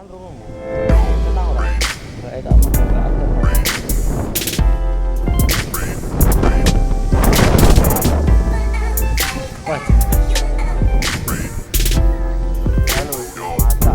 Aman rumahmu. Tenang ora? Enggak tak enggak atur. Wah, halo, mata.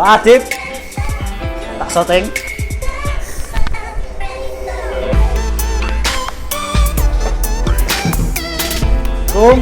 Pak Adip, tak syuting. Kum.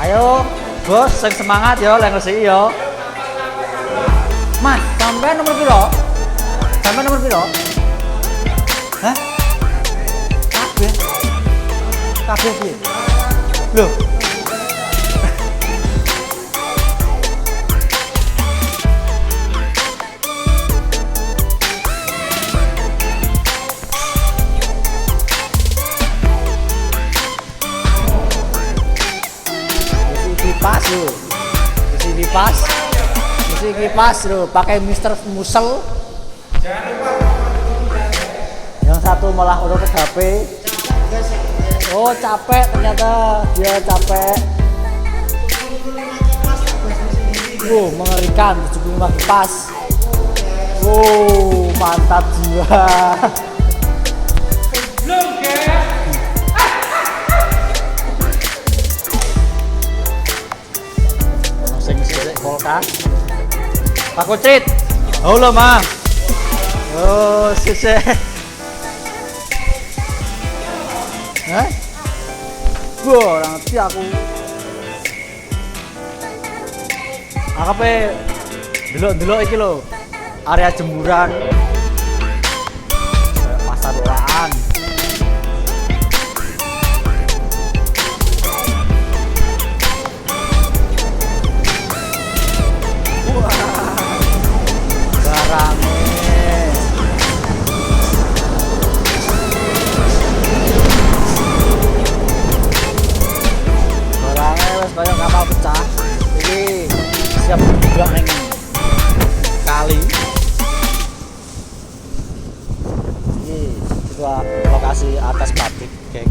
Ayo, bos, sing semangat yo, lek ngresiki yo. Mas, sampean nomor piro? Sampean nomor piro? Hah? Kabeh. Kabeh piye? Loh. Pas lo, mesti kipas lo, pakai Mister Musel. Yang satu malah udah ke HP. Oh capek ternyata dia capek. Mengerikan 75 kipas. Mantap jiwa. Kulkas Pak Kucit, halo Ma. Oh sukses. Orang ngerti aku. Akape delok-delok iki lho. Area jemuran. Pasar loaan. kayak kapal pecah. Ini siap juga neng kali. Ini juga lokasi atas batik, geng.